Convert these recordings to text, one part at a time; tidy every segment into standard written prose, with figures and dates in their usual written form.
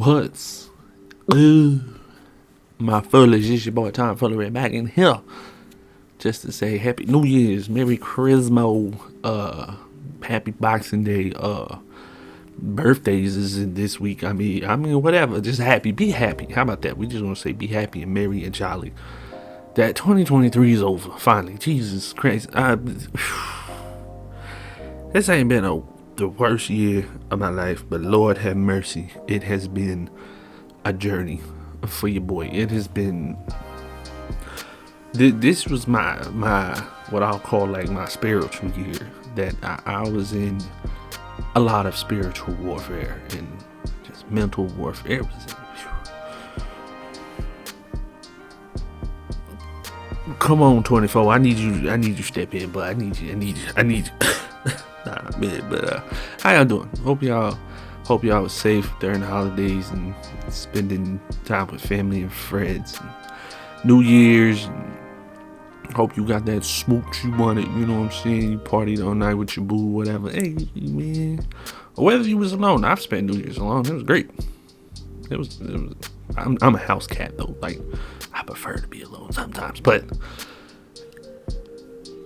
What's ooh, my Fooly? It's your boy Tom Fooly right back in here just to say Happy New Year's, Merry Christmas, Happy Boxing Day, birthdays is in this week. I mean, whatever. Just happy, be happy. How about that? We just want to say be happy and merry and jolly. That 2023 is over finally. Jesus Christ, this ain't been the worst year of my life, but Lord have mercy, it has been a journey for your boy. It has been. This was my what I'll call like my spiritual year. That I was in a lot of spiritual warfare and just mental warfare. It was, come on, 24. I need you to step in, but I need you. Nah, man, but how y'all doing? Hope y'all was safe during the holidays and spending time with family and friends. And New Year's. And hope you got that smooch you wanted. You know what I'm saying? You partied all night with your boo, whatever. Hey, man. Or whether you was alone. I've spent New Year's alone. It was great. It was. I'm a house cat though. Like, I prefer to be alone sometimes, but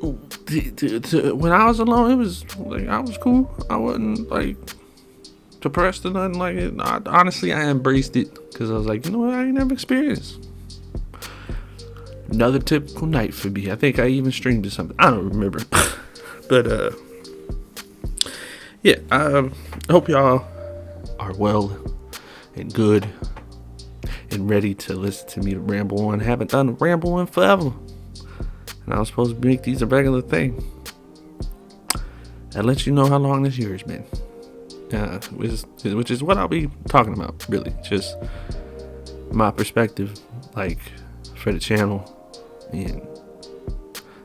when I was alone, it was like I was cool. I wasn't like depressed or nothing like it. Honestly, I embraced it because I was like, you know what, I ain't never experienced. Another typical night for me. I think I even streamed or something. I don't remember, but yeah. I hope y'all are well and good and ready to listen to me ramble on. Haven't done rambling forever. And I was supposed to make these a regular thing. That lets you know how long this year has been. Which is what I'll be talking about, really. Just my perspective, like, for the channel. And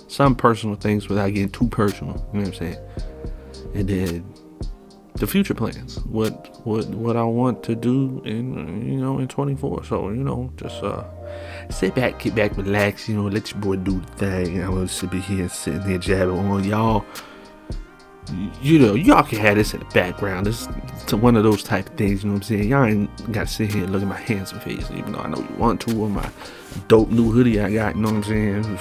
some personal things without getting too personal. You know what I'm saying? And then the future plans. What I want to do in 24. So, just sit back, kick back, relax, let your boy do the thing. I was sitting here jabbing on y'all. Y'all can have this in the background. It's one of those type of things, you know what I'm saying? Y'all ain't got to sit here and look at my handsome face, even though I know you want to, or my dope new hoodie I got, you know what I'm saying?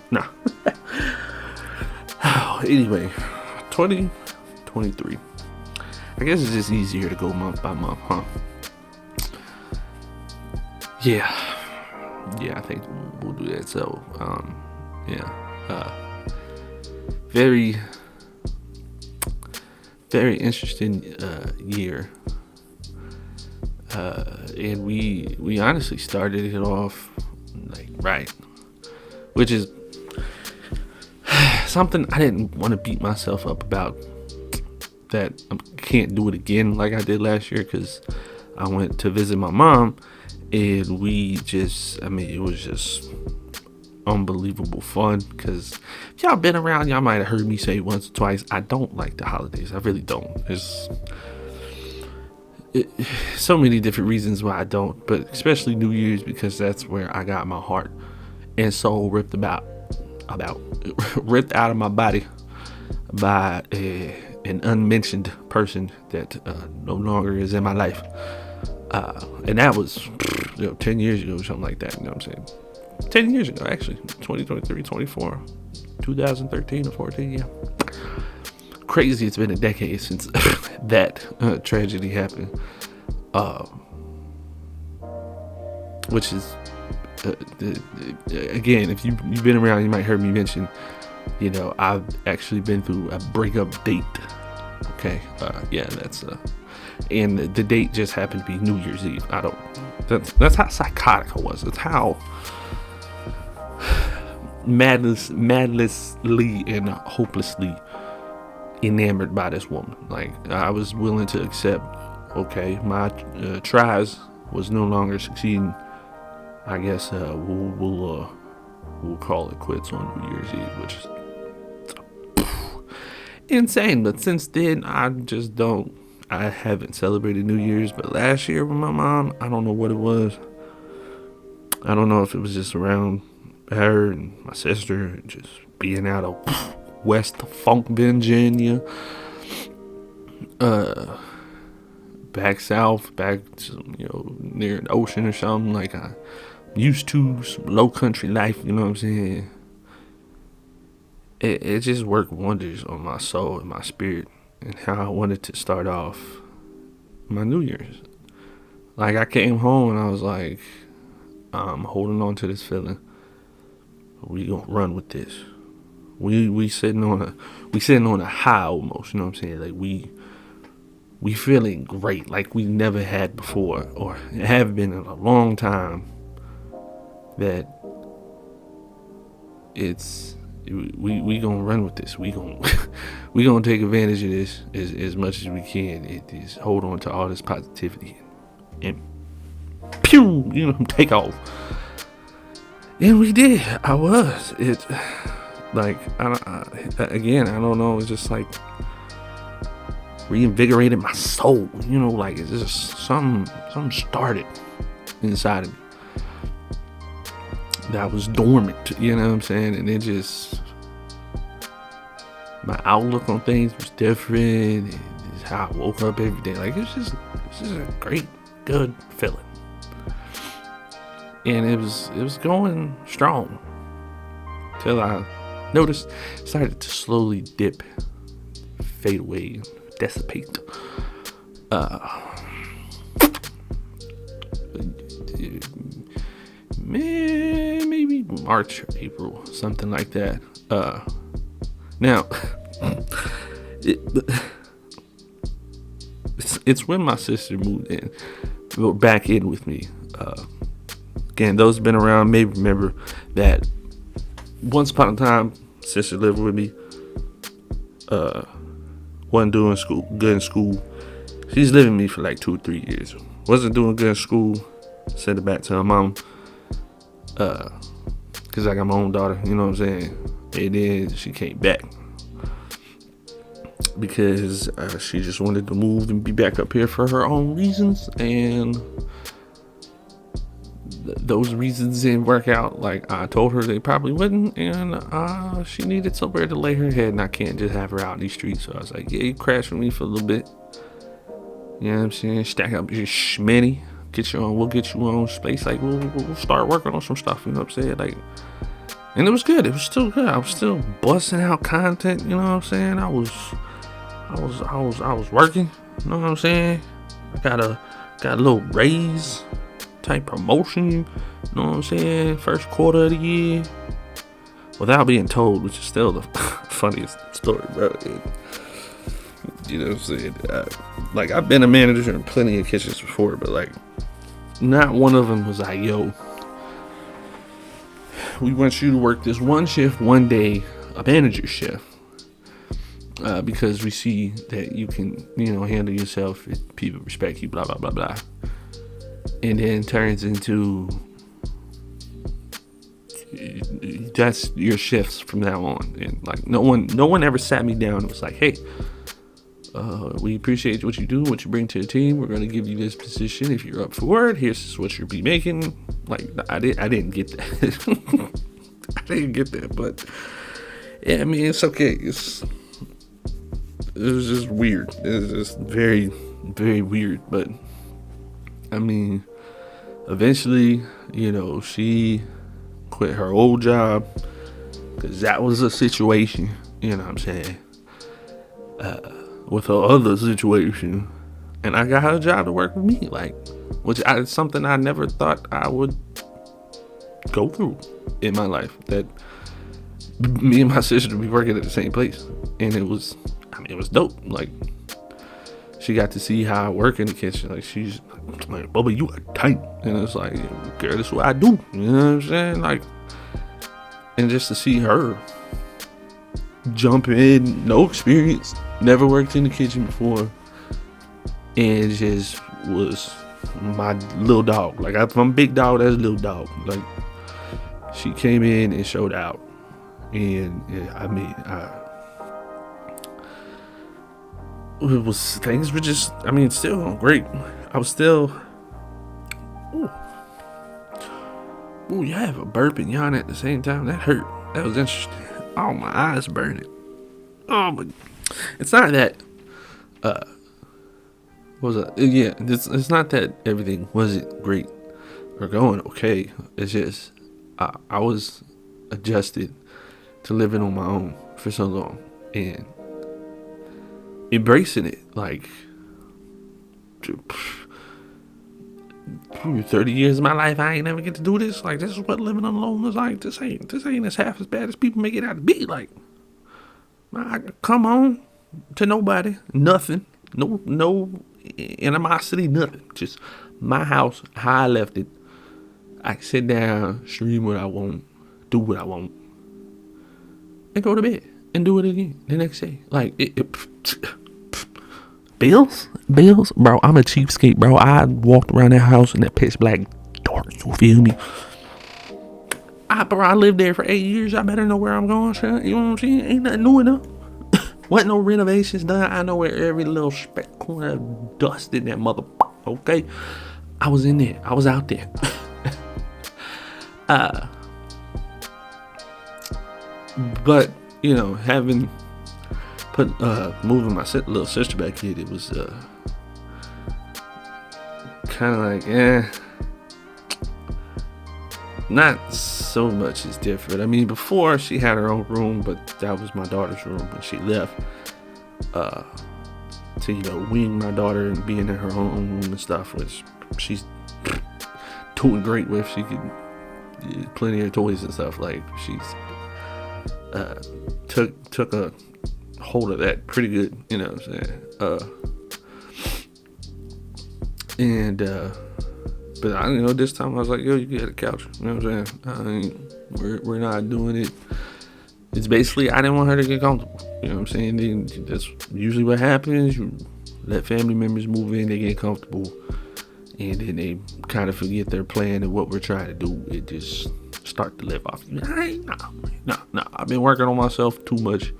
Nah. Anyway, 2023. I guess it's just easier to go month by month, huh? Yeah, I think we'll do that. So, very, very interesting year, and we honestly started it off like right, which is something I didn't want to beat myself up about. That I can't do it again like I did last year, because I went to visit my mom. And it was just unbelievable fun. Because if y'all been around, y'all might have heard me say once or twice, I don't like the holidays. I really don't. There's so many different reasons why I don't. But especially New Year's, because that's where I got my heart and soul ripped ripped out of my body by an unmentioned person that no longer is in my life. And that was 10 years ago or something like that, you know what I'm saying? 10 years ago, actually. 2023, 24, 2013 or 14, yeah. Crazy, it's been a decade since that tragedy happened. Which is, again, if you've been around, you might heard me mention, I've actually been through a breakup date. Okay, that's and the date just happened to be New Year's Eve. That's how psychotic I was. That's how madlessly and hopelessly enamored by this woman. Like, I was willing to accept, okay, my tries was no longer succeeding. I guess we'll call it quits on New Year's Eve, which is insane. But since then, I haven't celebrated New Year's. But last year with my mom, I don't know what it was. I don't know if it was just around her and my sister and just being out of West Funk, Virginia. back south, back to, near the ocean or something. Like I'm used to some low country life, you know what I'm saying? It just worked wonders on my soul and my spirit and how I wanted to start off my New Year's. Like I came home and I was like, I'm holding on to this feeling. We gonna run with this. We sitting on a high almost, you know what I'm saying? Like we feeling great, like we never had before, or have been in a long time. That it's we gonna run with this. We gonna we gonna take advantage of this as much as we can. It is hold on to all this positivity and pew, take off. And we did. I was it. Like again, I don't know. It's just like reinvigorated my soul. Like it's just something started inside of me that was dormant. You know what I'm saying? And it just my outlook on things was different. It's how I woke up every day. Like it's just a great, good feeling. And it was going strong till I noticed it started to slowly dip, fade away, dissipate. Maybe March or April, something like that. Now it's when my sister moved back in with me. Again, those who've been around may remember that once upon a time, sister lived with me. Wasn't doing good in school. She's living with me for like 2 or 3 years. Wasn't doing good in school. Sent it back to her mom. Cause I got my own daughter, you know what I'm saying? And then she came back because she just wanted to move and be back up here for her own reasons, and those reasons didn't work out like I told her they probably wouldn't, and she needed somewhere to lay her head, and I can't just have her out in these streets. So I was like, yeah, you crash with me for a little bit, you know what I'm saying? Stack up your shmoney, we'll get you on space. Like we'll start working on some stuff, you know what I'm saying? Like, and it was good. It was still good. I was still busting out content, you know what I'm saying? I was working, you know what I'm saying? I got a little raise type promotion, you know what I'm saying? First quarter of the year, without being told, which is still the funniest story, bro. You know what I'm saying? Like, I've been a manager in plenty of kitchens before, but like, not one of them was like, yo, we want you to work this one shift one day, a manager shift, because we see that you can, handle yourself, people respect you, blah blah blah blah. And then turns into that's your shifts from now on. And like no one ever sat me down and was like, hey, we appreciate what you do, what you bring to the team. We're going to give you this position if you're up for it. Here's what you'll be making. Like I didn't get that. I didn't get that, but yeah, I mean, it's okay. It was just weird. It was just very, very weird. But I mean, eventually, she quit her old job because that was a situation, you know what I'm saying, with her other situation, and I got her a job to work with me, like, which is something I never thought I would go through in my life, that me and my sister would be working at the same place. And it was dope. Like, she got to see how I work in the kitchen. Like, she's like, Bubba, you are tight. And it's like, girl, this is what I do. You know what I'm saying? Like, and just to see her jump in, no experience, never worked in the kitchen before, and just was my little dog. Like, I'm a big dog, that's a little dog. Like, she came in and showed out. And yeah, things were just, still going great. I was still, ooh, you have a burp and yawn at the same time. That hurt. That was interesting. Oh, my eyes burning. Oh, but it's not that, was it? Yeah, it's not that everything wasn't great or going okay. It's just I was adjusted to living on my own for so long and embracing it. Like 30 years of my life, I ain't never get to do this. Like, this is what living alone is like. This ain't as half as bad as people make it out to be. Like, I come home to nobody, nothing, no animosity, nothing. Just my house, how I left it. I can sit down, stream what I want, do what I want, and go to bed and do it again the next day. Like, bills, bro. I'm a cheapskate, bro. I walked around that house in that pitch black dark. You feel me? I lived there for 8 years. I better know where I'm going, son. You know what I'm saying? Ain't nothing new enough. Wasn't no renovations done. I know where every little speck corner of dust in that mother. Okay, I was in there. I was out there. But you know, having moving my little sister back here, it was kind of like not so much is different. I mean, before she had her own room, but that was my daughter's room when she left. To wing my daughter and being in her own room and stuff, which she's doing great with. She could plenty of toys and stuff. Like, she's took a hold of that pretty good, you know what I'm saying. But I this time I was like, yo, you get a couch, you know what I'm saying. We're not doing it. It's basically, I didn't want her to get comfortable, you know what I'm saying. That's usually what happens. You let family members move in, they get comfortable, and then they kind of forget their plan and what we're trying to do. It just start to live off. No. I've been working on myself too much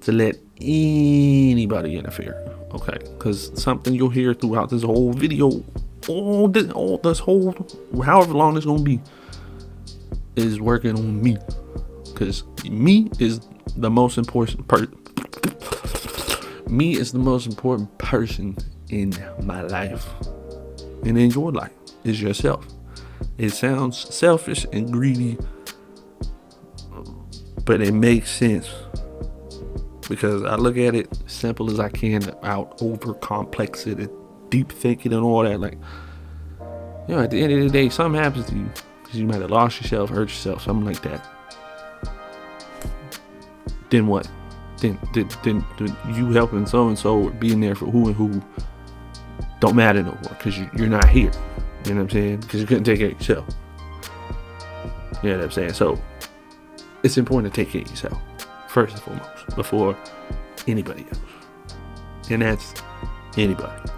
to let anybody interfere, okay? Because something you'll hear throughout this whole video, all this whole, however long it's gonna be, is working on me. Because me is the most important person in my life, and in your life is yourself. It sounds selfish and greedy, but it makes sense. Because I look at it simple as I can without over complexing it, deep thinking and all that. Like, at the end of the day, something happens to you because you might have lost yourself, hurt yourself, something like that. Then what? Then you helping so and so or being there for who and who don't matter no more because you're not here. You know what I'm saying? Because you couldn't take care of yourself. You know what I'm saying? So it's important to take care of yourself first and foremost before anybody else, and that's anybody.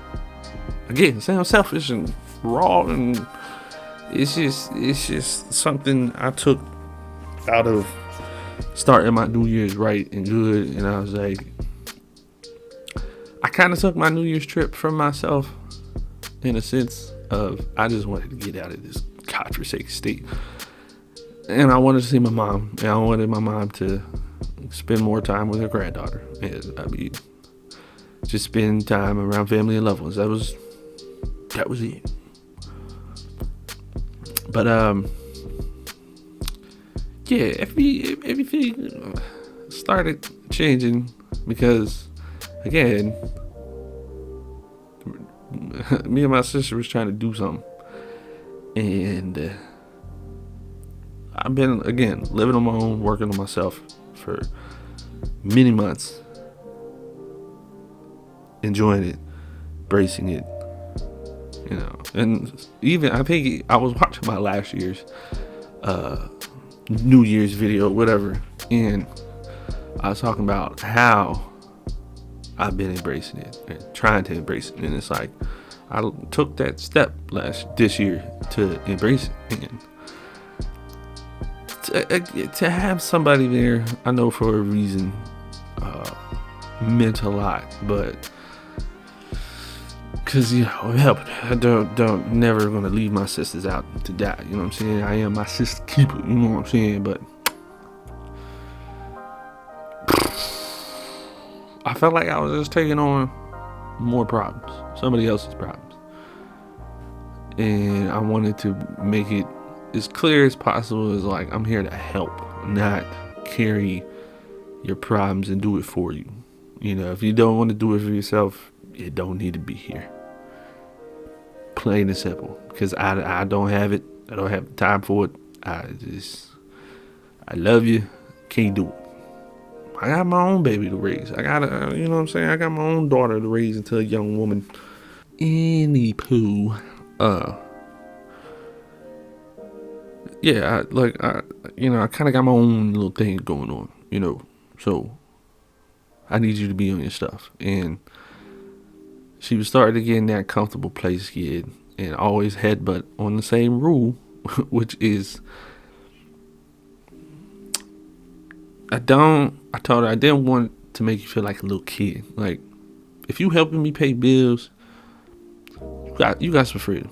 Again, it sounds selfish and raw, and it's just something I took out of starting my New Year's right and good. And I was like, I kind of took my New Year's trip from myself in a sense of I just wanted to get out of this godforsaken state, and I wanted to see my mom, and I wanted my mom to spend more time with her granddaughter, and I mean, just spend time around family and loved ones. That was it. But everything started changing because, again, me and my sister was trying to do something, and I've been, again, living on my own, working on myself for many months, enjoying it, embracing it, and even I think I was watching my last year's New Year's video, whatever, and I was talking about how I've been embracing it and trying to embrace it, and it's like I took that step this year to embrace it, and to have somebody there, I know for a reason, meant a lot, but because I don't never gonna leave my sisters out to die. You know what I'm saying? I am my sister keeper. You know what I'm saying? But I felt like I was just taking on more problems. somebody else's problems. And I wanted to make it as clear as possible as like, I'm here to help, not carry your problems and do it for you. You know, if you don't want to do it for yourself, you don't need to be here. Plain and simple. Because I don't have it. I don't have the time for it. I love you. Can't do it. I got my own baby to raise. I got you know what I'm saying? I got my own daughter to raise into a young woman. Anywho, yeah, I kind of got my own little thing going on, you know. So I need you to be on your stuff. And she was starting to get in that comfortable place again, and always headbutt on the same rule, which is, I told her I didn't want to make you feel like a little kid. Like, if you helping me pay bills, you got some freedom.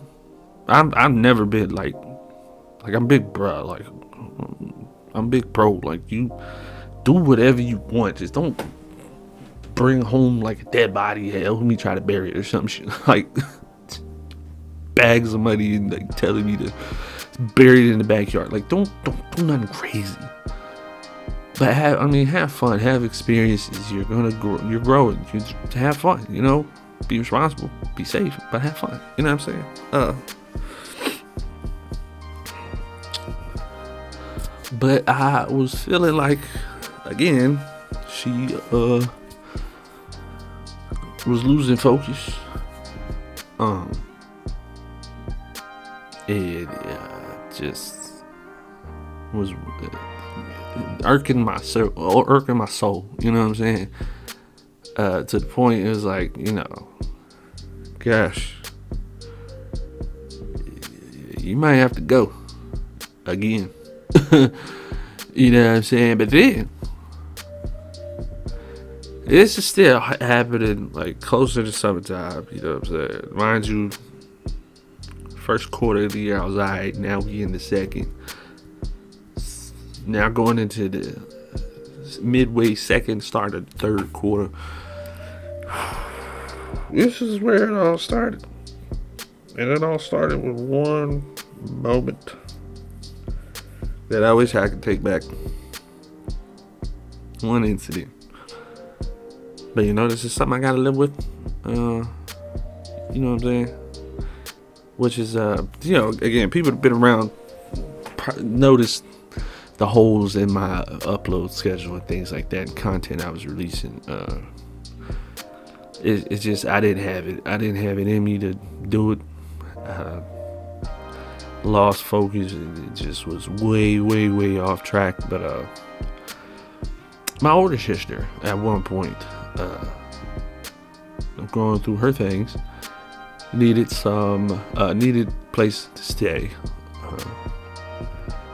I've never been like I'm big bro. Like, I'm big bro. Like, you do whatever you want. Just don't bring home like a dead body. Help me try to bury it or some shit. Like, bags of money and like telling me to bury it in the backyard. Like, don't do nothing crazy. But have fun, have experiences. You're gonna grow. You're growing. You have fun. You know, be responsible, be safe, but have fun. You know what I'm saying? But I was feeling like, again, she was losing focus. It just was irking my soul, you know what I'm saying? To the point it was like, you know, gosh, you might have to go again. You know what I'm saying? But then this is still happening like closer to summertime, you know what I'm saying? Mind you, first quarter of the year I was alright. Now we in the second. Now going into the midway second, start of the third quarter. This is where it all started. And it all started with one moment that I wish I could take back. One incident. But you know, this is something I gotta live with. You know what I'm saying? Which is, you know, again, people have been around, noticed the holes in my upload schedule and things like that, and content I was releasing. It's just, I didn't have it in me to do it. Lost focus. It just was way off track. But my older sister at one point, going through her things, needed place to stay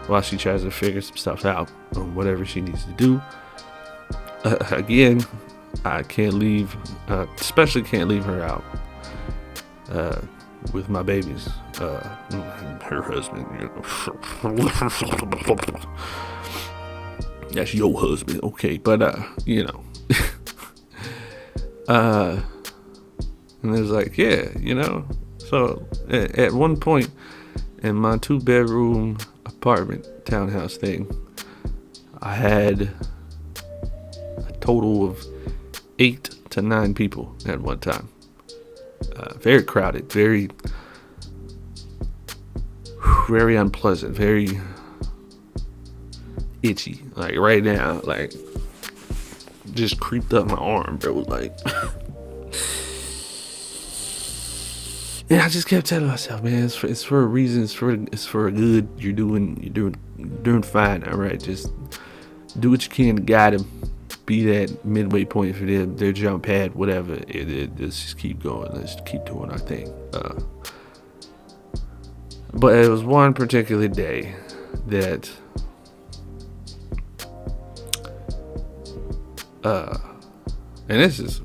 while she tries to figure some stuff out on whatever she needs to do. Again, I can't leave, especially can't leave her out with my babies, her husband, you know. That's your husband, okay, but you know. And it was like, yeah, you know. So at one point in my 2-bedroom apartment townhouse thing, I had a total of 8 to 9 people at one time. Very crowded, very unpleasant, very itchy. Like right now, like just creeped up my arm, bro. Like, and I just kept telling myself, man, it's for a reason. It's for a good. You're doing fine. All right, just do what you can to guide them. Be that midway point for them, their jump pad, whatever. Let's just keep going. Let's keep doing our thing. But it was one particular day that and this is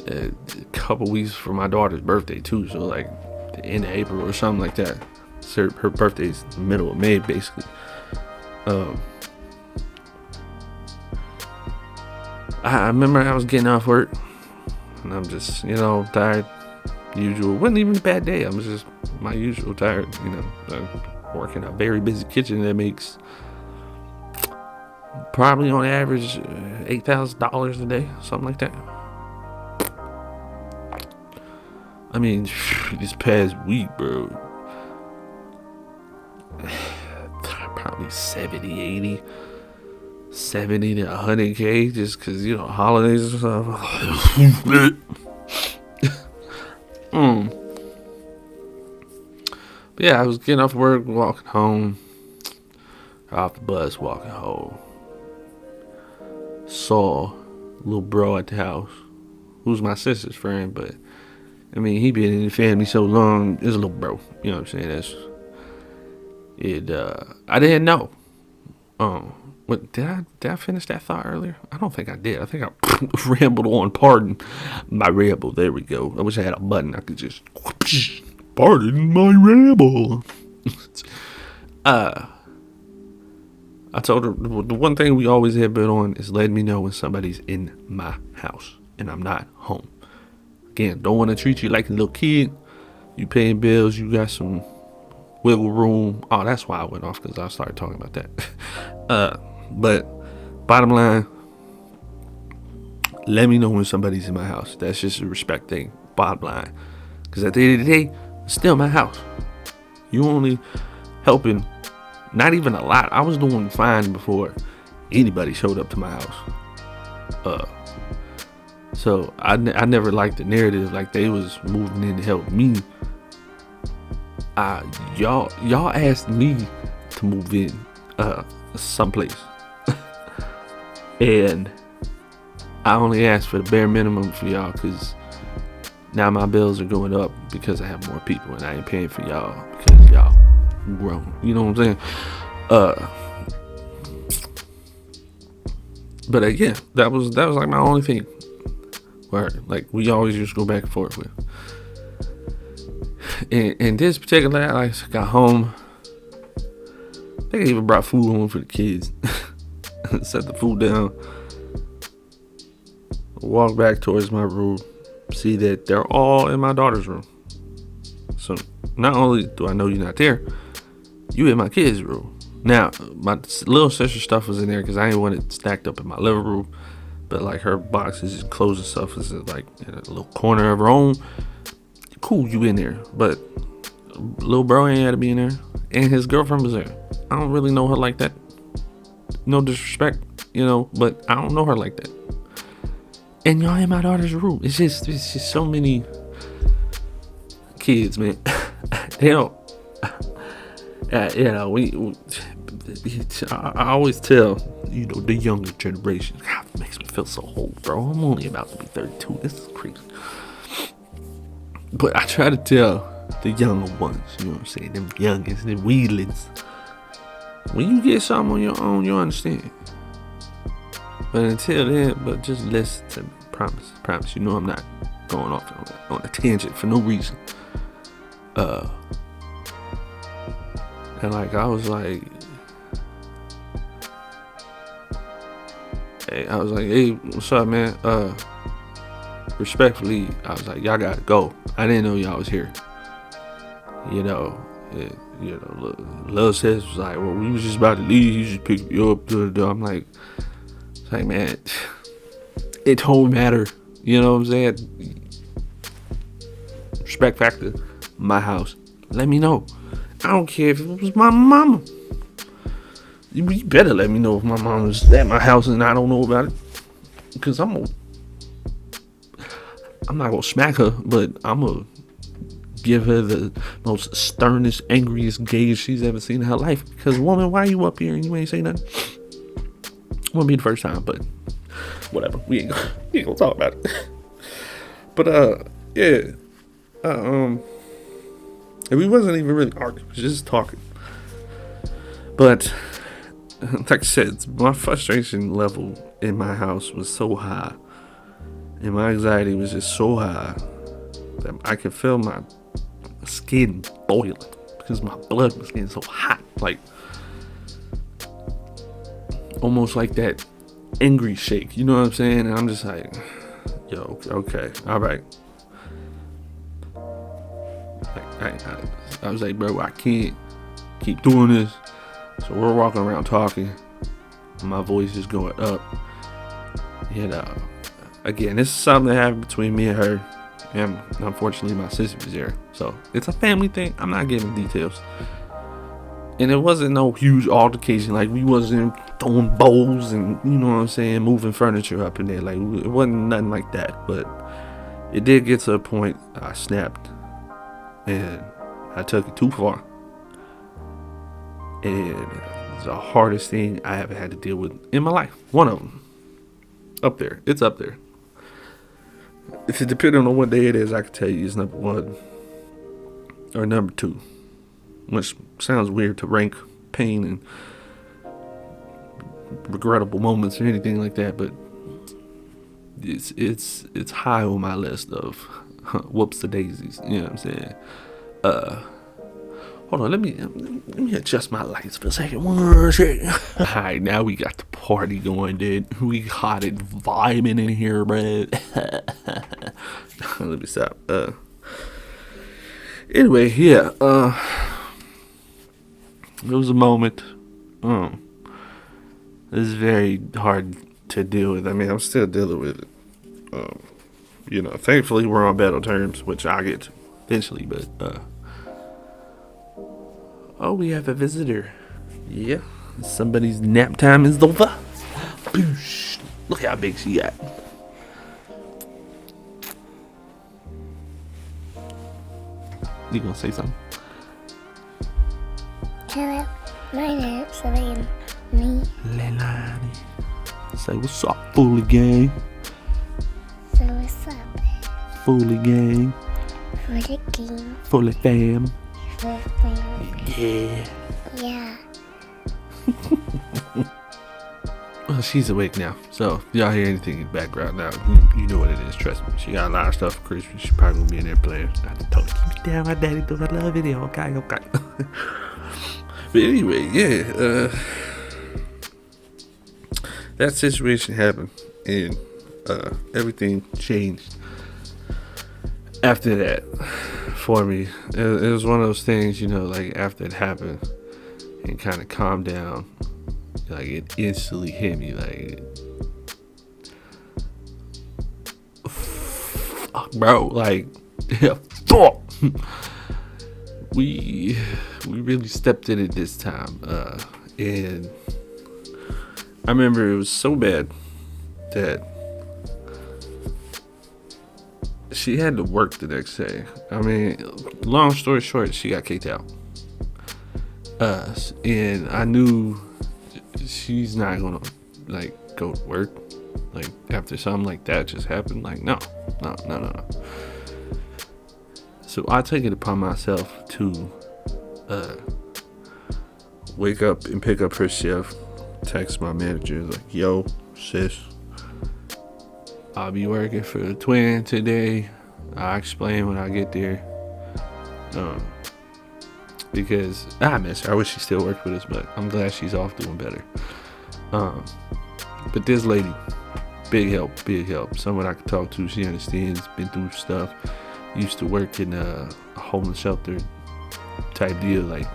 a couple weeks for my daughter's birthday too, so like the end of April or something like that. So her birthday's the middle of May, basically. I remember I was getting off work, and I'm just, tired. Usual. It wasn't even a bad day. I was just my usual tired. Working a very busy kitchen that makes probably on average $8,000 a day, something like that. I mean, this past week, bro, probably 70 to 100K just because, holidays and stuff. But yeah, I was getting off work, walking home, off the bus, walking home. Saw little bro at the house, who's my sister's friend, but I mean, he been in the family so long, it's a little bro. You know what I'm saying? That's it. I didn't know. What did I finish that thought earlier? I don't think I did. I think I rambled on. Pardon my ramble. There we go. I wish I had a button I could just pardon my ramble. I told her the one thing we always have been on is letting me know when somebody's in my house and I'm not home. Again, don't want to treat you like a little kid. You paying bills, you got some wiggle room. Oh, that's why I went off, because I started talking about that. But bottom line, let me know when somebody's in my house. That's just a respect thing. Bottom line, because at the end of the day, it's still my house. You only helping, not even a lot. I was doing fine before anybody showed up to my house. So I never liked the narrative like they was moving in to help me. Y'all asked me to move in someplace. And I only asked for the bare minimum for y'all, because now my bills are going up because I have more people, and I ain't paying for y'all because y'all grown. You know what I'm saying? But again, that was like my only thing where like we always just go back and forth with. And this particular night, I got home. I think I even brought food home for the kids. Set the food down. Walk back towards my room. See that they're all in my daughter's room. So not only do I know you're not there, you in my kids' room. Now, my little sister stuff was in there because I didn't want it stacked up in my living room. But like her boxes and clothes and stuff is like in a little corner of her own. Cool, you in there. But little bro ain't had to be in there. And his girlfriend was there. I don't really know her like that. No disrespect, but I don't know her like that. And y'all in my daughter's room. It's just so many kids, man. They don't. I always tell the younger generation. God, it makes me feel so old, bro. I'm only about to be 32. This is crazy. But I try to tell the younger ones, you know what I'm saying, them youngins, them weedlings, when you get something on your own, you understand. But until then, just listen to me. Promise. You know I'm not going off on a tangent for no reason. And like I was like, hey, what's up, man? Respectfully, I was like, y'all gotta go. I didn't know y'all was here. Lil sis was like, well, we was just about to leave. You just picked me up. I'm like, it's like, man, it don't matter. You know what I'm saying? Respect factor, my house. Let me know. I don't care if it was my mama. You better let me know if my mom was at my house and I don't know about it. Because I'm not gonna smack her, but I'm gonna give her the most sternest, angriest gaze she's ever seen in her life. Because, woman, why you up here and you ain't say nothing? Won't be the first time, but whatever. We ain't gonna talk about it. But yeah. And we wasn't even really arguing, we was just talking. But like I said, my frustration level in my house was so high, and my anxiety was just so high that I could feel my skin boiling because my blood was getting so hot, like almost like that angry shake. You know what I'm saying? And I'm just like, Yo, okay, all right. I was like, bro, I can't keep doing this. So we're walking around talking. My voice is going up. You know, again, this is something that happened between me and her. And unfortunately, my sister was there. So it's a family thing. I'm not giving details. And it wasn't no huge altercation. Like, we wasn't throwing bowls and, you know what I'm saying, moving furniture up in there. Like, it wasn't nothing like that. But it did get to a point I snapped. And I took it too far. And it's the hardest thing I ever had to deal with in my life. One of them. Up there. It's up there. If it depending on what day it is, I can tell you it's number one or number two. Which sounds weird to rank pain and regrettable moments or anything like that, but it's high on my list of whoops the daisies. You know what I'm saying? Hold on, let me adjust my lights for a second. 1 second. Alright, now we got the party going, dude. We got it vibing in here, bro. Let me stop. Anyway, yeah. It was a moment. It's very hard to deal with. I mean, I'm still dealing with it. You know, thankfully we're on better terms, which I'll get to eventually, but oh, we have a visitor. Yeah, somebody's nap time is over. Boosh. Look how big she got. You gonna say something? Hello, my name's Leilani. Leilani. Say what's up, Fooly Gang. So what's up? Fooly Gang. Fooly Gang. Fooly Fam. Fooly. Yeah. Yeah. Well, she's awake now, so if y'all hear anything in the background now, you know what it is. Trust me, she got a lot of stuff for Christmas. She's probably gonna be in there playing. I told her, keep it down, my daddy does. I love video. Okay. But anyway, yeah, that situation happened, and everything changed after that for me. It was one of those things, you know, like after it happened and kind of calmed down, like it instantly hit me, like, fuck, bro, like, yeah, fuck. We really stepped in it this time, and I remember it was so bad that she had to work the next day. I mean, long story short, she got kicked out. And I knew she's not gonna like go to work like after something like that just happened. Like no. So I take it upon myself to wake up and pick up her shift, text my manager like, yo, sis, I'll be working for the twin today. I'll explain when I get there. Because I miss her. I wish she still worked with us, but I'm glad she's off doing better. But this lady, big help. Someone I can talk to. She understands, been through stuff. Used to work in a homeless shelter type deal, like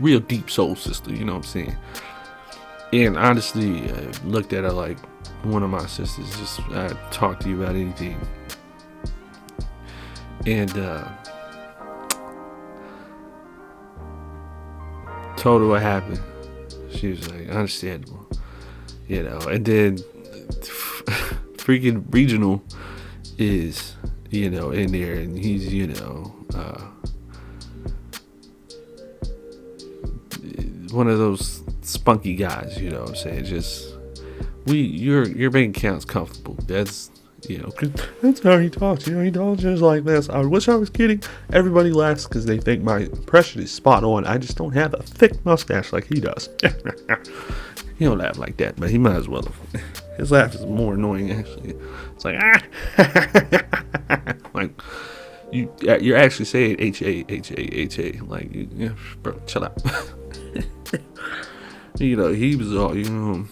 real deep soul sister, you know what I'm saying? And honestly, I looked at her like one of my sisters. Just I talk to you about anything. And told her what happened. She was like, understandable, you know. And then freaking regional is, you know, in there, and he's, you know, one of those spunky guys, you know what I'm saying? Just your bank account's comfortable. That's, you know, that's how he talks. You know, he talks just like this. I wish I was kidding. Everybody laughs because they think my impression is spot on. I just don't have a thick mustache like he does. He don't laugh like that, but he might as well have. His laugh is more annoying, actually. It's like, like you're actually saying H-A. Like, yeah, bro, chill out. You know, he was all, you know,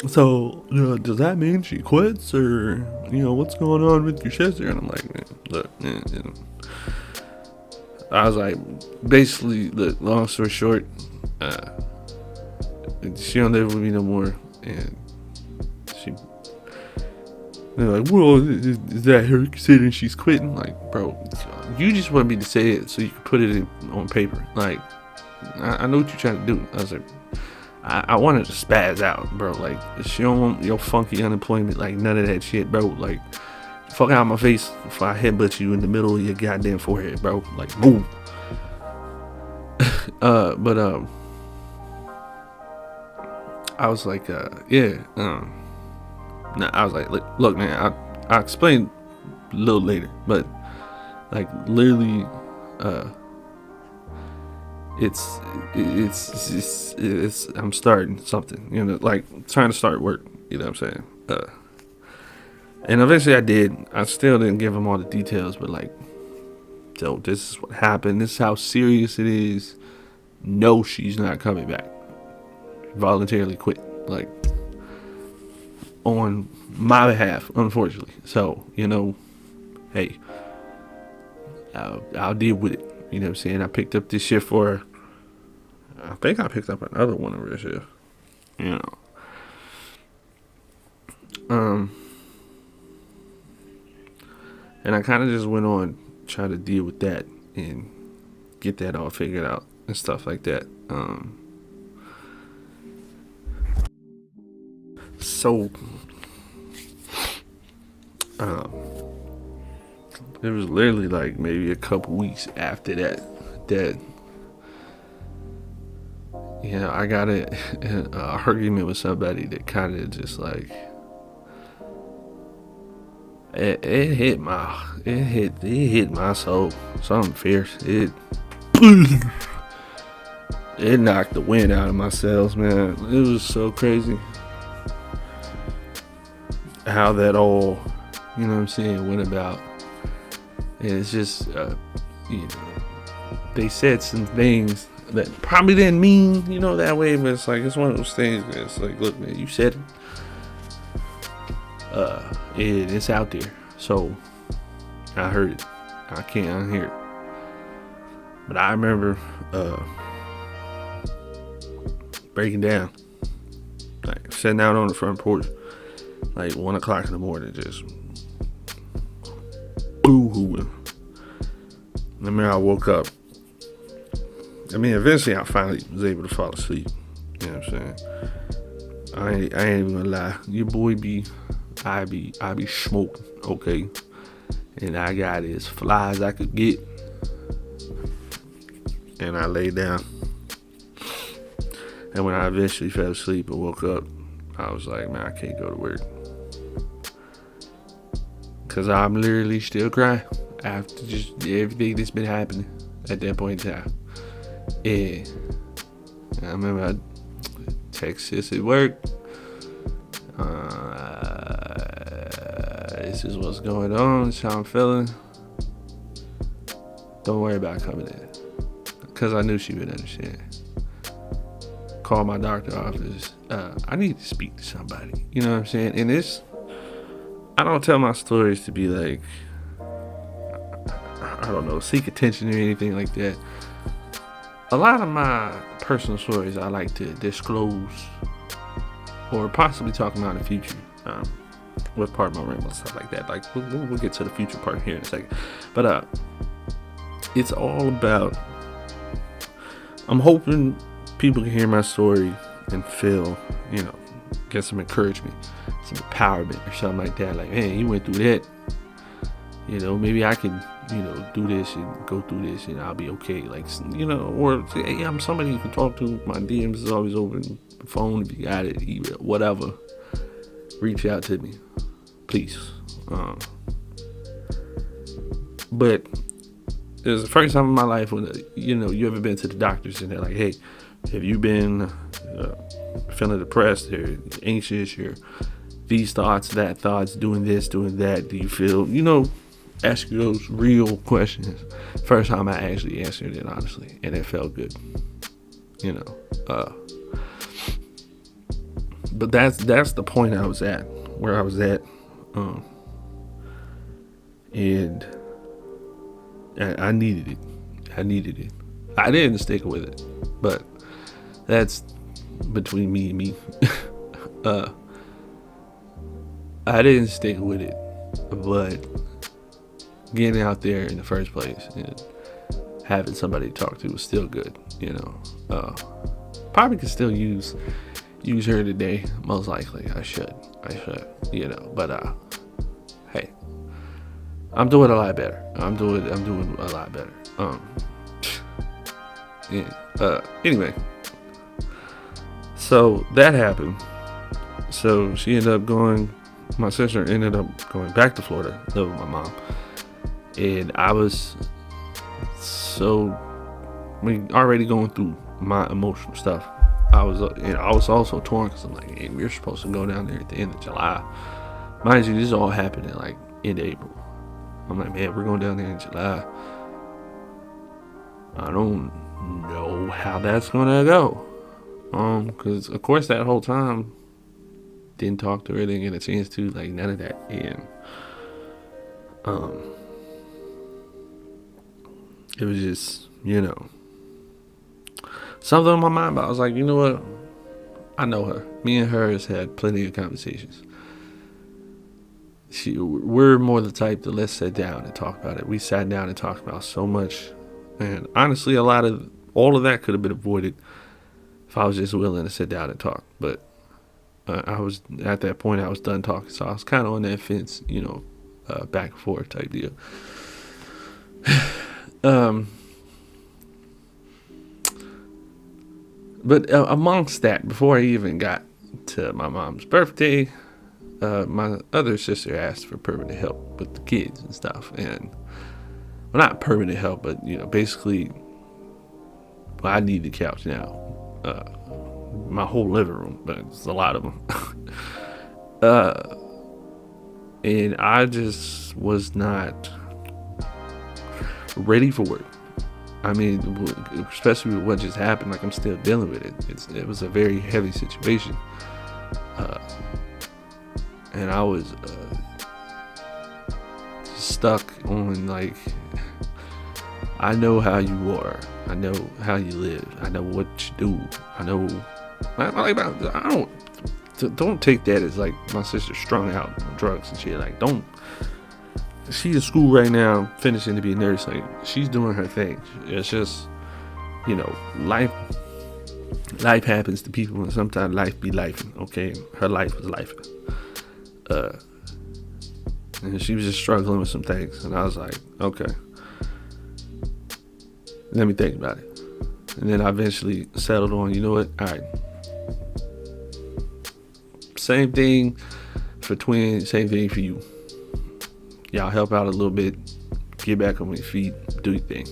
So, does that mean she quits, or what's going on with your sister? And I'm like, man, look, man. I was like, basically, look, long story short, she don't live with me no more, and they're like, well, is that her considering she's quitting? Like, bro, you just want me to say it so you can put it on paper. Like, I know what you're trying to do. I was like, I wanted to spaz out, bro. Like, she don't want your funky unemployment, like, none of that shit, bro. Like, fuck out of my face before I headbutt you in the middle of your goddamn forehead, bro. Like, move. But I was like, yeah, nah, I was like, look, man, I'll explain a little later, but like, literally, it's I'm starting something, like trying to start work, you know what I'm saying? And eventually I did. I still didn't give him all the details, but like, so this is what happened. This is how serious it is. No, she's not coming back. Voluntarily quit, like, on my behalf, unfortunately. So, hey, I'll deal with it. You know what I'm saying? I picked up this shit for her. I think I picked up another one of her shit. And I kind of just went on trying to deal with that and get that all figured out and stuff like that. So, it was literally like maybe a couple weeks after that I got an argument with somebody that kind of just like, it hit my soul. Something fierce. It knocked the wind out of my sails, man. It was so crazy how that all, you know what I'm saying, went about. And it's just, they said some things that probably didn't mean, that way, but it's like, it's one of those things where it's like, look, man, you said it. It's out there. So, I heard it. I can't unhear it. But I remember, breaking down, like, sitting out on the front porch, like 1 o'clock in the morning, just boo-hooing. I remember I woke up. Eventually I finally was able to fall asleep. You know what I'm saying? I ain't even gonna lie. Your boy I be smoking, okay? And I got as fly as I could get. And I laid down. And when I eventually fell asleep and woke up, I was like, man, I can't go to work. Because I'm literally still crying after just everything that's been happening at that point in time. Yeah. I remember I text sis at work. This is what's going on. This is how I'm feeling. Don't worry about coming in. Because I knew she would understand. Call my doctor office. I need to speak to somebody. You know what I'm saying? And I don't tell my stories to be like, I don't know, seek attention or anything like that. A lot of my personal stories I like to disclose or possibly talk about in the future. With part of my ramble and stuff like that. Like, we'll get to the future part here in a second. But it's all about, I'm hoping people can hear my story and feel, get some encouragement, some empowerment or something like that. Like, hey, you went through that. Maybe I can, do this and go through this and I'll be okay. Like, or hey, I'm somebody you can talk to. My DMs is always open. The phone, if you got it, email, whatever. Reach out to me, please. But it was the first time in my life when, you ever been to the doctors and they're like, hey, have you been feeling depressed or anxious or these thoughts, that thoughts, doing this, doing that? Do you feel, ask you those real questions. First time I actually answered it honestly, and it felt good. but that's the point I was at, where I was at, and I needed it. I needed it. I didn't stick with it, but that's between me and me. I didn't stick with it, but getting out there in the first place and having somebody to talk to was still good, you know. Probably could still use her today. Most likely, I should, you know. But hey, I'm doing a lot better. I'm doing a lot better. Yeah. Anyway, so that happened. So she ended up going. My sister ended up going back to Florida, live with my mom, and I was already going through my emotional stuff. I was also torn because I'm like, hey, we're supposed to go down there at the end of July. Mind you, this all happened in like end of April. I'm like, man, we're going down there in July. I don't know how that's gonna go. Because of course that whole time didn't talk to her, didn't get a chance to, like, none of that. And it was just, you know, something on my mind. But I was like, you know what? I know her. Me and her has had plenty of conversations. We're more the type to let's sit down and talk about it. We sat down and talked about so much, and honestly, all of that could have been avoided if I was just willing to sit down and talk. But I was at that point, I was done talking, so I was kind of on that fence, you know, back and forth type deal. But amongst that, before I even got to my mom's birthday, my other sister asked for permanent help with the kids and stuff. And, well, not permanent help, but, you know, basically, I need the couch now. My whole living room, but it's a lot of them. And I just was not ready for it. I mean, especially with what just happened, like, I'm still dealing with it. It was a very heavy situation. And I was stuck on, like, I know how you are. I know how you live. I know what you do. I know. I don't take that as like my sister's strung out on drugs and shit. Like, don't. She's in school right now, finishing to be a nurse. Like, she's doing her thing. It's just, you know, life happens to people, and sometimes life be life. Okay, her life was life. And she was just struggling with some things, and I was like, okay, let me think about it. And then I eventually settled on, you know what? All right. Same thing for twins, same thing for you. Y'all help out a little bit, get back on your feet, do your thing.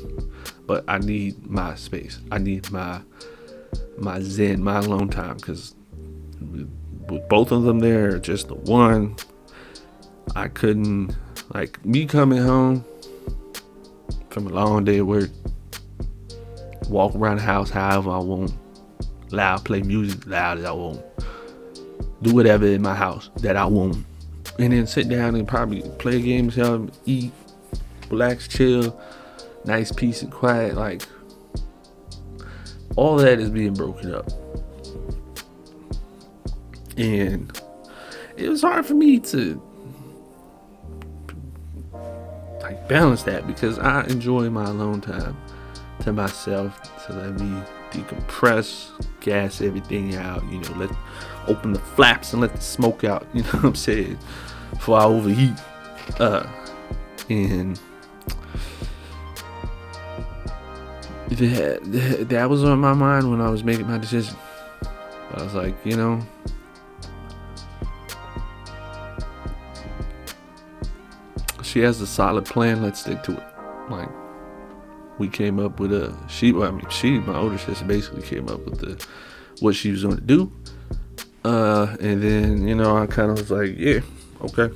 But I need my space. I need my zen, my alone time, because with both of them there, just the one, I couldn't, like, me coming home from a long day of work, walk around the house however I want, play music loud as I want, do whatever in my house that I want, and then sit down and probably play games, eat, relax, chill, nice, peace and quiet. Like, all that is being broken up, and it was hard for me to like balance that, because I enjoy my alone time to myself, to let me decompress, gas everything out, you know, open the flaps and let the smoke out, you know what I'm saying, before I overheat. And that was on my mind when I was making my decision. I was like, you know, she has a solid plan, let's stick to it. Like, we came up with my older sister basically came up with what she was going to do. And then, you know, I kind of was like, yeah, okay,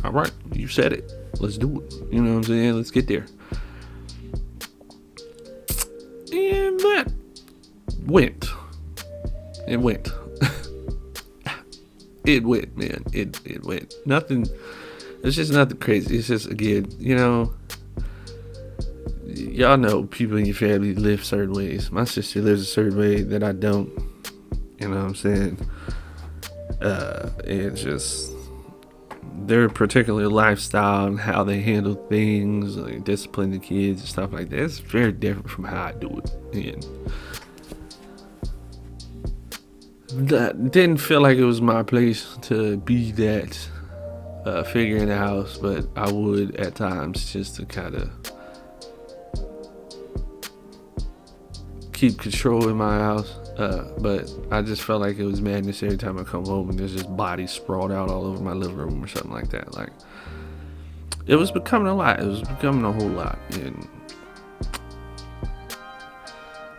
all right, you said it, let's do it. You know what I'm saying? Let's get there. And that went. It went. it went, man. It went. Nothing. It's just nothing crazy. It's just, again, y'all know people in your family live certain ways. My sister lives a certain way that I don't. You know what I'm saying? And just their particular lifestyle and how they handle things, like discipline the kids and stuff like that, it's very different from how I do it. And that didn't feel like it was my place to be that figure in the house, but I would at times, just to kind of keep control in my house. But I just felt like it was madness every time I come home and there's just bodies sprawled out all over my living room or something like that. Like, it was becoming a lot. It was becoming a whole lot. And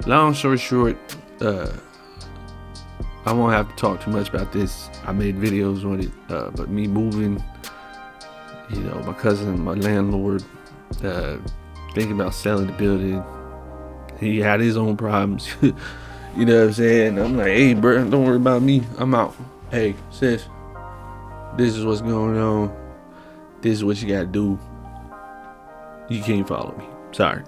long story short, I won't have to talk too much about this. I made videos on it, but me moving, my cousin, my landlord, thinking about selling the building. He had his own problems. You know what I'm saying? I'm like, hey, bro, don't worry about me. I'm out. Hey, sis, this is what's going on. This is what you gotta do. You can't follow me. Sorry.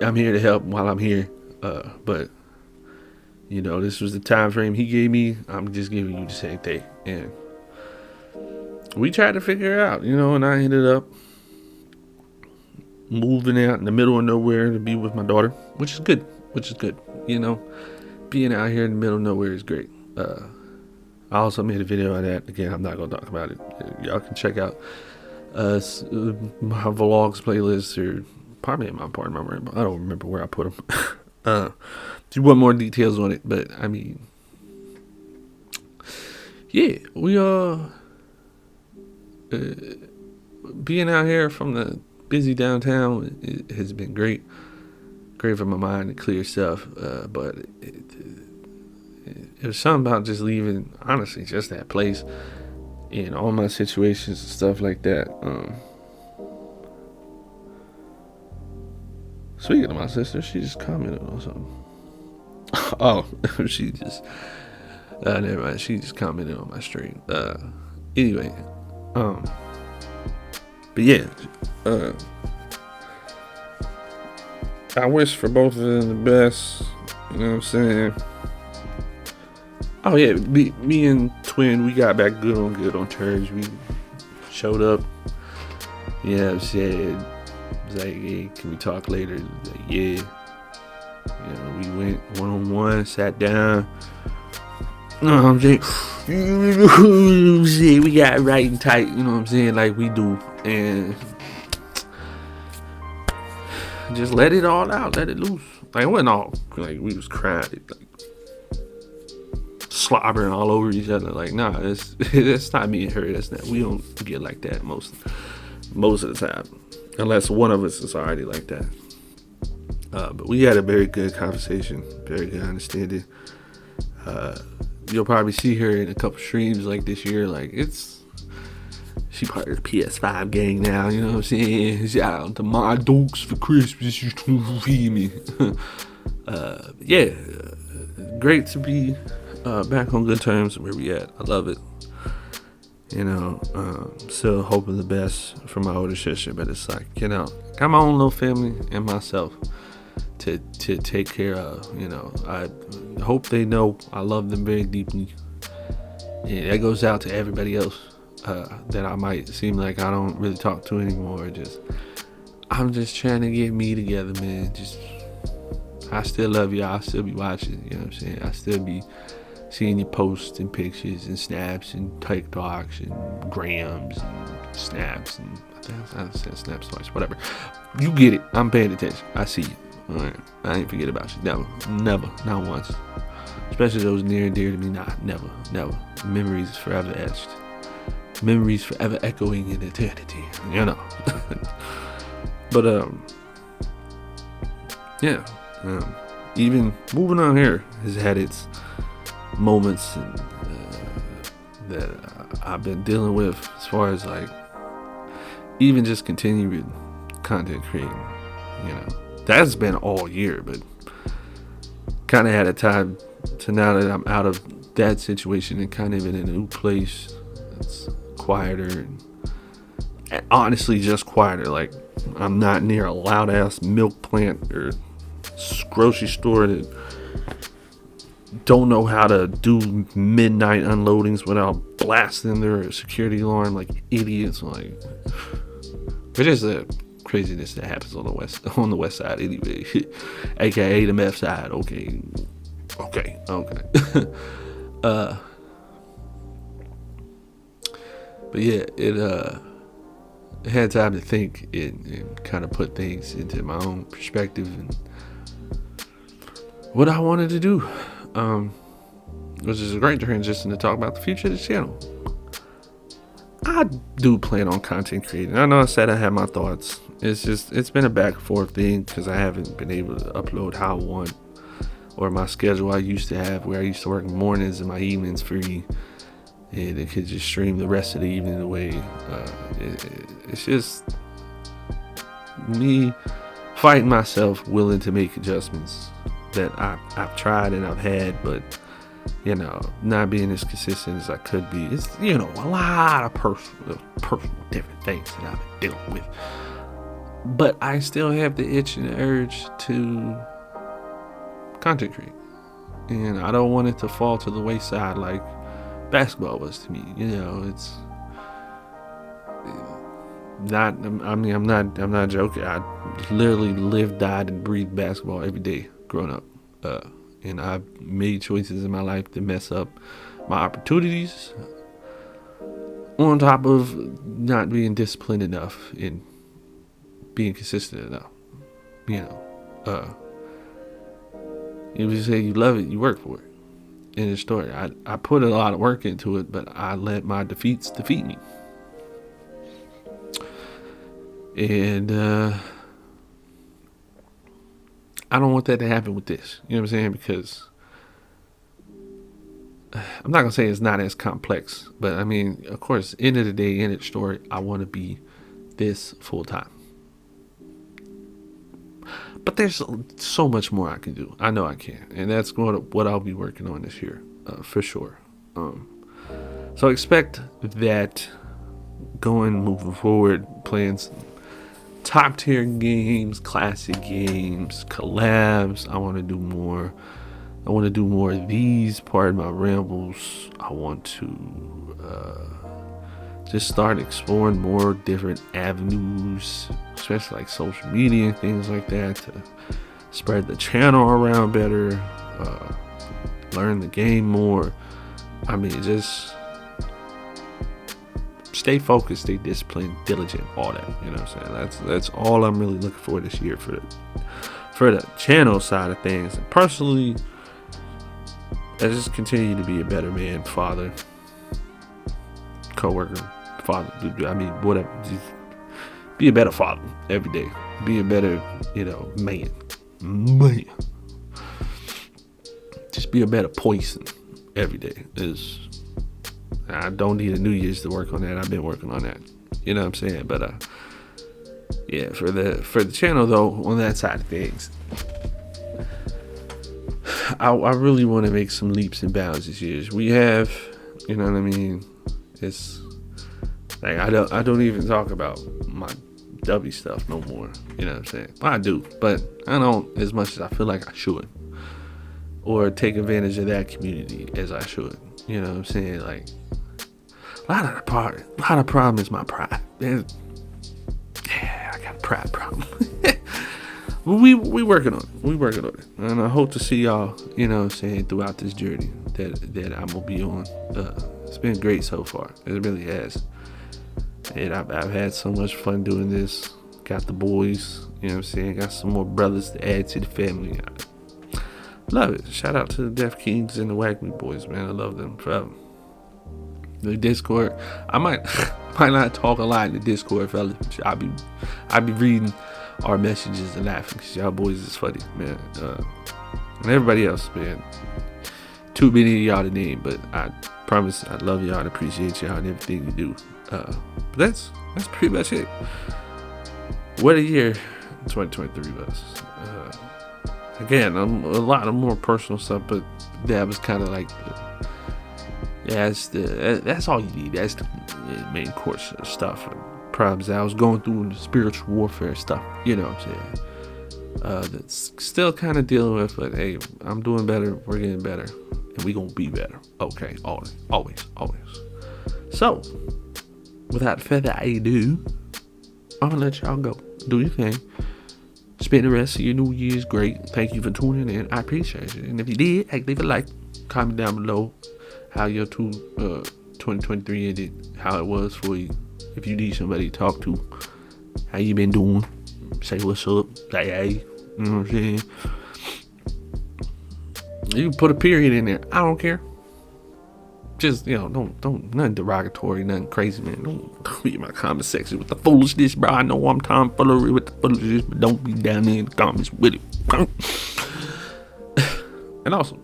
I'm here to help while I'm here. But, this was the time frame he gave me. I'm just giving you the same thing. And we tried to figure it out, and I ended up moving out in the middle of nowhere to be with my daughter, which is good. Being out here in the middle of nowhere is great. I also made a video on that. Again, I'm not going to talk about it. Y'all can check out my vlogs playlist, or probably in my apartment. I don't remember where I put them. If you want more details on it, but I mean, yeah, we being out here from the busy downtown, it has been great for my mind to clear stuff, but it was something about just leaving, honestly, just that place and all my situations and stuff like that. Speaking of my sister, she just commented on something. Oh, she just never mind, she just commented on my stream. Anyway, but yeah, I wish for both of them the best. You know what I'm saying? Oh yeah, me and Twin, we got back good on terms. We showed up. You know what I'm saying? It was like, hey, can we talk later? It was like, yeah. We went one-on-one, sat down. You know what I'm saying? We got right and tight, you know what I'm saying? Like we do. And just let it all out, let it loose. Like, it wasn't all like we was crying, like slobbering all over each other. Like, nah, it's not me and her. That's not. We don't get like that most of the time, unless one of us is already like that. But we had a very good conversation, very good understanding. You'll probably see her in a couple streams like this year. Like, she part of the PS5 gang now, you know what I'm saying? Shout out to my Dukes for Christmas, you feel me? Yeah, great to be back on good terms where we at. I love it. Still hoping the best for my older sister, but it's like, got my own little family and myself to take care of. I hope they know I love them very deeply. And that goes out to everybody else that I might seem like I don't really talk to anymore. I'm just trying to get me together, man. I still love you. I'll still be watching, you know what I'm saying? I still be seeing your posts and pictures and snaps and TikToks and grams and snaps and I said snaps twice, whatever. You get it. I'm paying attention. I see you. All right. I ain't forget about you. Never, not once. Especially those near and dear to me. Nah, never. Memories forever etched. Memories forever echoing in eternity. But yeah. Even moving on here has had its moments and, that I've been dealing with, as far as like even just continuing content creating. That's been all year, but kind of had a time to now that I'm out of that situation and kind of in a new place, it's quieter and honestly just quieter. Like, I'm not near a loud ass milk plant or grocery store that don't know how to do midnight unloadings without blasting their security alarm like idiots. Like, which is the craziness that happens on the west side anyway, aka the meth side. Okay. But yeah, it had time to think and kind of put things into my own perspective and what I wanted to do, which is a great transition to talk about the future of the channel. I do plan on content creating. I know I said I had my thoughts. It's been a back and forth thing because I haven't been able to upload how I want, or my schedule I used to have, where I used to work mornings and my evenings free, and it could just stream the rest of the evening away. It's just me fighting myself, willing to make adjustments that I've tried and I've had, but not being as consistent as I could be. It's a lot of personal different things that I've been dealing with, but I still have the itch and the urge to content create, and I don't want it to fall to the wayside like basketball was to me. It's not. I mean, I'm not joking. I literally lived, died, and breathed basketball every day growing up, and I've made choices in my life to mess up my opportunities, on top of not being disciplined enough and being consistent enough. If you say you love it, you work for it. In the story, I put a lot of work into it, but I let my defeats defeat me. And I don't want that to happen with this. You know what I'm saying? Because I'm not going to say it's not as complex, but I mean, of course, end of the day, in its story, I want to be this full time. But there's so much more I can do. I know I can. And that's what I'll be working on this year, for sure. So expect that moving forward, playing some top tier games, classic games, collabs. I want to do more. I want to do more of these part of my rambles. I want to just start exploring more different avenues, especially like social media and things like that, to spread the channel around better, learn the game more. I mean, just stay focused, stay disciplined, diligent, all that. You know what I'm saying? That's all I'm really looking for this year for the channel side of things. And personally, I just continue to be a better man, father, co-worker, father. I mean, whatever. Just be a better father every day. Be a better, man. Just be a better person every day. I don't need a New Year's to work on that. I've been working on that. You know what I'm saying? But yeah, for the channel though, on that side of things, I really want to make some leaps and bounds this year. We have, you know what I mean? It's like I don't even talk about my W stuff no more. You know what I'm saying? Well, I do, but I don't as much as I feel like I should, or take advantage of that community as I should. You know what I'm saying? Like a lot of problem is my pride. I got a pride problem. We working on it. We working on it, and I hope to see y'all. You know what I'm saying, throughout this journey that I'm gonna be on. It's been great so far. It really has. And I've had so much fun doing this. Got the boys, you know what I'm saying? Got some more brothers to add to the family. I love it. Shout out to the Deaf Kings and the Wagme boys, man. I love them forever. The Discord, I might not talk a lot in the Discord, fellas. I'll be reading our messages and laughing because y'all boys is funny, man. And everybody else, man. Too many of y'all to name, but I promise I love y'all and appreciate y'all and everything you do. But that's pretty much it. What a year 2023 was. again, a lot of more personal stuff, but that was kind of like that's all you need. That's the main course of stuff. Problems that I was going through in the spiritual warfare stuff. You know what I'm saying? That's still kind of dealing with, but hey, I'm doing better. We're getting better, and we gonna be better. Okay, always. So, without further ado, I'm gonna let y'all go. Do your thing. Spend the rest of your New Year's great. Thank you for tuning in. I appreciate it. And if you did, hey, leave a like. Comment down below how your 2023 ended, how it was for you. If you need somebody to talk to, how you been doing? Say what's up. Say hey. You know what I'm saying? You can put a period in there. I don't care. Just, don't nothing derogatory, nothing crazy, man. Don't be in my comment section with the foolishness, bro. I know I'm tomfoolery with the foolishness, but don't be down there in the comments with it. And also,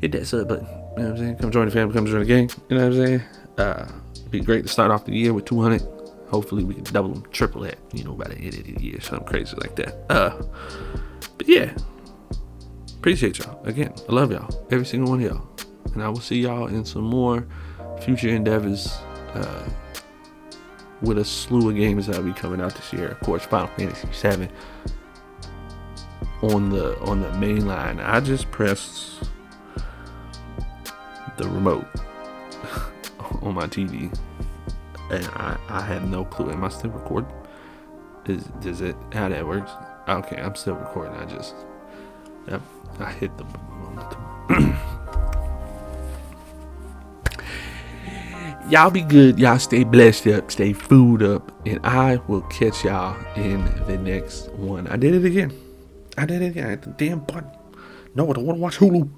hit that sub button. You know what I'm saying? Come join the family, come join the gang. You know what I'm saying? Be great to start off the year with 200. Hopefully we can double them, triple that, by the end of the year, something crazy like that. But yeah, appreciate y'all. Again, I love y'all, every single one of y'all. And I will see y'all in some more future endeavors with a slew of games that will be coming out this year. Of course, Final Fantasy VII on the main line. I just pressed the remote on my TV, and I have no clue. Am I still recording? Does it how that works? Okay, I'm still recording. I hit the y'all be good. Y'all stay blessed up, stay food up, and I will catch y'all in the next one. I did it again. I hit the damn button. No, I don't want to watch Hulu.